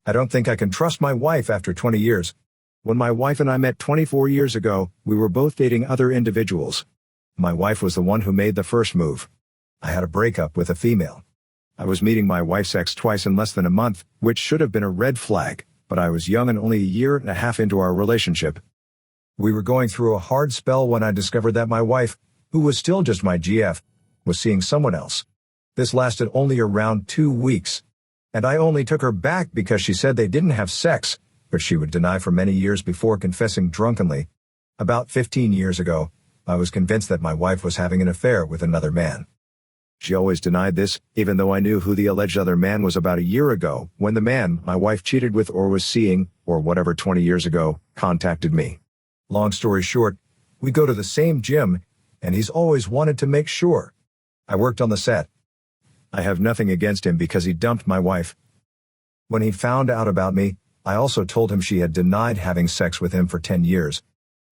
I don't think I can trust my wife after 20 years. When my wife and I met 24 years ago, we were both dating other individuals. My wife was the one who made the first move. I had a breakup with a female. I was meeting my wife's ex twice in less than a month, which should have been a red flag, but I was young and only a year and a half into our relationship. We were going through a hard spell when I discovered that my wife, who was still just my GF, was seeing someone else. This lasted only around 2 weeks. And I only took her back because she said they didn't have sex, but she would deny for many years before confessing drunkenly. About 15 years ago, I was convinced that my wife was having an affair with another man. She always denied this, even though I knew who the alleged other man was about a year ago, when the man my wife cheated with or was seeing, or whatever 20 years ago, contacted me. Long story short, we go to the same gym, and he's always wanted to make sure. I worked on the set. I have nothing against him because he dumped my wife. When he found out about me, I also told him she had denied having sex with him for 10 years.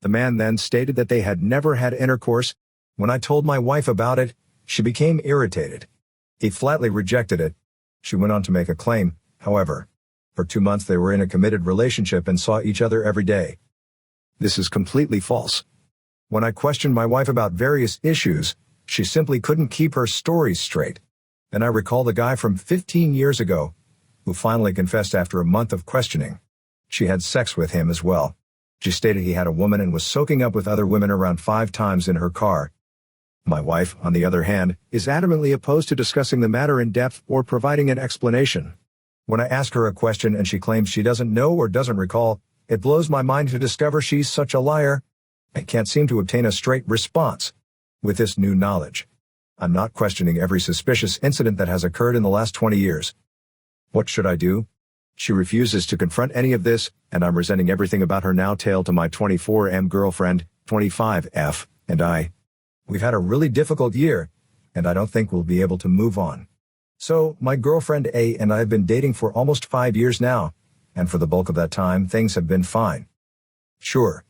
The man then stated that they had never had intercourse. When I told my wife about it, she became irritated. He flatly rejected it. She went on to make a claim, however. For 2 months they were in a committed relationship and saw each other every day. This is completely false. When I questioned my wife about various issues, she simply couldn't keep her stories straight. Then I recall the guy from 15 years ago, who finally confessed after a month of questioning. She had sex with him as well. She stated he had a woman and was soaking up with other women around 5 times in her car. My wife, on the other hand, is adamantly opposed to discussing the matter in depth or providing an explanation. When I ask her a question and she claims she doesn't know or doesn't recall, it blows my mind to discover she's such a liar. I can't seem to obtain a straight response. With this new knowledge, I'm not questioning every suspicious incident that has occurred in the last 20 years. What should I do? She refuses to confront any of this, and I'm resenting everything about her now. Tale to my 24M girlfriend, 25F, and I. We've had a really difficult year, and I don't think we'll be able to move on. So, my girlfriend A and I have been dating for almost 5 years now, and for the bulk of that time, things have been fine. Sure,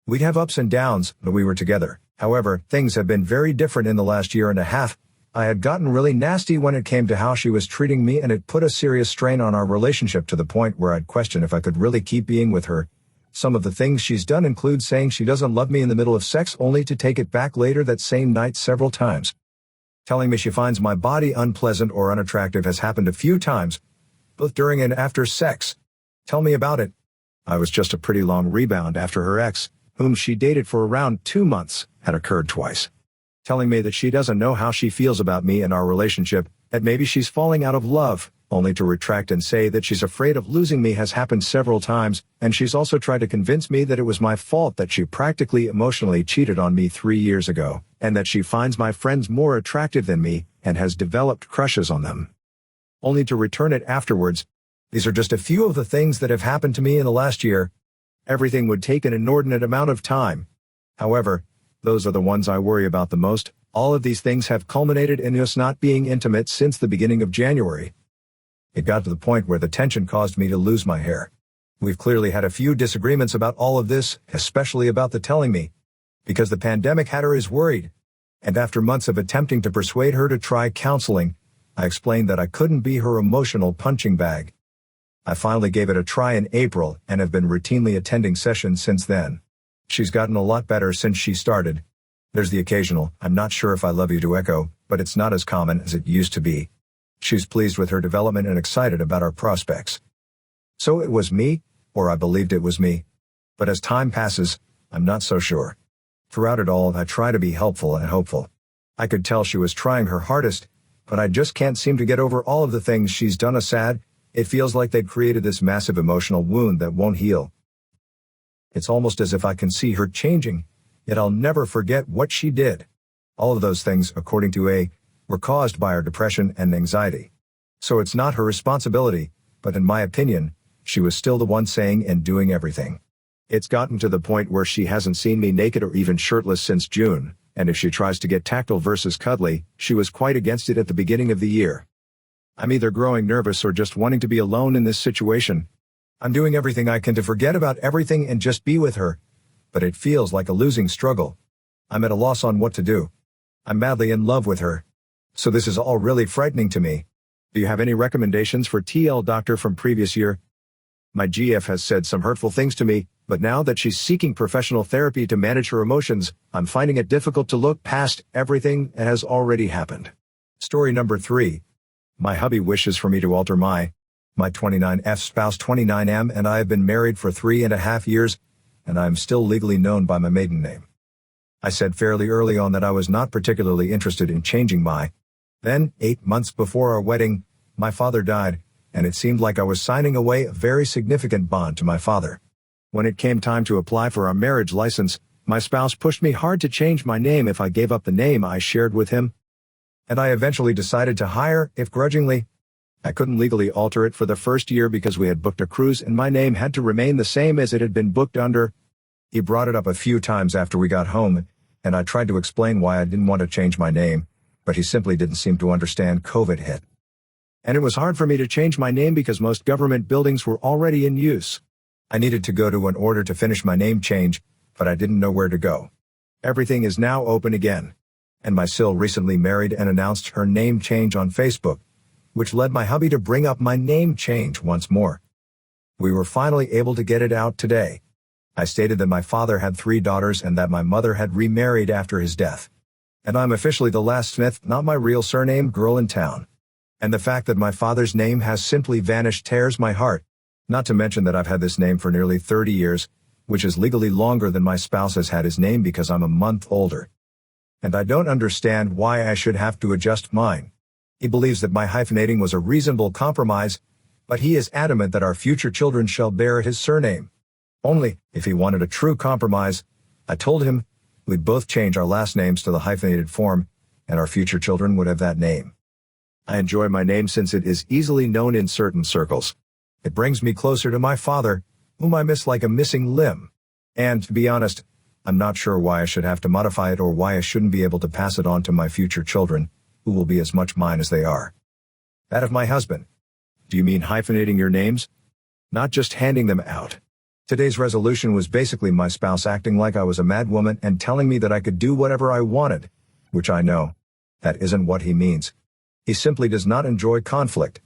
we'd have ups and downs, but we were together. However, things have been very different in the last year and a half. I had gotten really nasty when it came to how she was treating me, and it put a serious strain on our relationship to the point where I'd question if I could really keep being with her. Some of the things she's done include saying she doesn't love me in the middle of sex only to take it back later that same night several times. Telling me she finds my body unpleasant or unattractive has happened a few times, both during and after sex. Tell me about it. I was just a pretty long rebound after her ex, whom she dated for around 2 months, had occurred twice. Telling me that she doesn't know how she feels about me and our relationship, that maybe she's falling out of love, only to retract and say that she's afraid of losing me has happened several times, and she's also tried to convince me that it was my fault that she practically emotionally cheated on me 3 years ago, and that she finds my friends more attractive than me and has developed crushes on them. Only to return it afterwards. These are just a few of the things that have happened to me in the last year. Everything would take an inordinate amount of time. However, those are the ones I worry about the most. All of these things have culminated in us not being intimate since the beginning of January. It got to the point where the tension caused me to lose my hair. We've clearly had a few disagreements about all of this, especially about the telling me. Because the pandemic had her as worried. And after months of attempting to persuade her to try counseling, I explained that I couldn't be her emotional punching bag. I finally gave it a try in April and have been routinely attending sessions since then. She's gotten a lot better since she started. There's the occasional, "I'm not sure if I love you" to echo, but it's not as common as it used to be. She's pleased with her development and excited about our prospects. So it was me, or I believed it was me. But as time passes, I'm not so sure. Throughout it all, I try to be helpful and hopeful. I could tell she was trying her hardest, but I just can't seem to get over all of the things she's done. It feels like they've created this massive emotional wound that won't heal. It's almost as if I can see her changing, yet I'll never forget what she did. All of those things, according to A, were caused by her depression and anxiety. So it's not her responsibility, but in my opinion, she was still the one saying and doing everything. It's gotten to the point where she hasn't seen me naked or even shirtless since June, and if she tries to get tactile versus cuddly, she was quite against it at the beginning of the year. I'm either growing nervous or just wanting to be alone in this situation. I'm doing everything I can to forget about everything and just be with her, but it feels like a losing struggle. I'm at a loss on what to do. I'm madly in love with her. So this is all really frightening to me. Do you have any recommendations for TL doctor from previous year? My GF has said some hurtful things to me, but now that she's seeking professional therapy to manage her emotions, I'm finding it difficult to look past everything that has already happened. Story number 3. My hubby wishes for me to alter my 29F spouse 29M and I have been married for 3.5 years, and I am still legally known by my maiden name. I said fairly early on that I was not particularly interested in changing my. Then, 8 months before our wedding, my father died, and it seemed like I was signing away a very significant bond to my father. When it came time to apply for our marriage license, my spouse pushed me hard to change my name if I gave up the name I shared with him. And I eventually decided to hire, if grudgingly. I couldn't legally alter it for the first year because we had booked a cruise and my name had to remain the same as it had been booked under. He brought it up a few times after we got home, and I tried to explain why I didn't want to change my name, but he simply didn't seem to understand. COVID hit. And it was hard for me to change my name because most government buildings were already in use. I needed to go to an order to finish my name change, but I didn't know where to go. Everything is now open again. And my Sil recently married and announced her name change on Facebook, which led my hubby to bring up my name change once more. We were finally able to get it out today. I stated that my father had 3 daughters and that my mother had remarried after his death. And I'm officially the last Smith, not my real surname, girl in town. And the fact that my father's name has simply vanished tears my heart. Not to mention that I've had this name for nearly 30 years, which is legally longer than my spouse has had his name because I'm a month older. And I don't understand why I should have to adjust mine. He believes that my hyphenating was a reasonable compromise, but he is adamant that our future children shall bear his surname. Only, if he wanted a true compromise, I told him, we'd both change our last names to the hyphenated form, and our future children would have that name. I enjoy my name since it is easily known in certain circles. It brings me closer to my father, whom I miss like a missing limb. And, to be honest, I'm not sure why I should have to modify it or why I shouldn't be able to pass it on to my future children, who will be as much mine as they are. That of my husband. Do you mean hyphenating your names? Not just handing them out. Today's resolution was basically my spouse acting like I was a mad woman and telling me that I could do whatever I wanted, which I know. That isn't what he means. He simply does not enjoy conflict.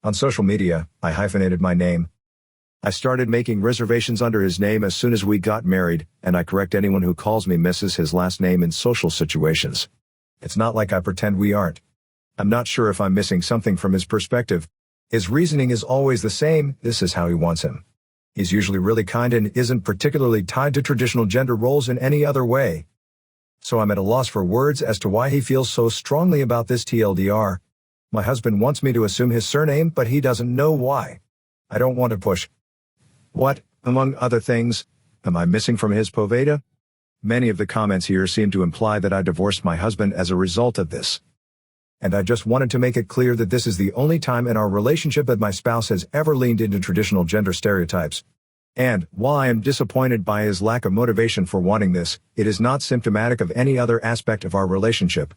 On social media, I hyphenated my name. I started making reservations under his name as soon as we got married, and I correct anyone who calls me Mrs. his last name in social situations. It's not like I pretend we aren't. I'm not sure if I'm missing something from his perspective. His reasoning is always the same, this is how he wants him. He's usually really kind and isn't particularly tied to traditional gender roles in any other way. So I'm at a loss for words as to why he feels so strongly about this TLDR. My husband wants me to assume his surname, but he doesn't know why. I don't want to push. What, among other things, am I missing from his Poveda? Many of the comments here seem to imply that I divorced my husband as a result of this. And I just wanted to make it clear that this is the only time in our relationship that my spouse has ever leaned into traditional gender stereotypes. And, while I am disappointed by his lack of motivation for wanting this, it is not symptomatic of any other aspect of our relationship.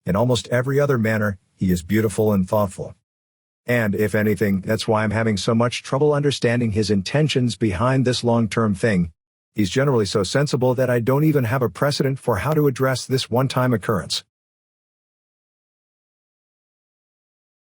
In almost every other manner, he is beautiful and thoughtful. And, if anything, that's why I'm having so much trouble understanding his intentions behind this long-term thing. He's generally so sensible that I don't even have a precedent for how to address this one-time occurrence.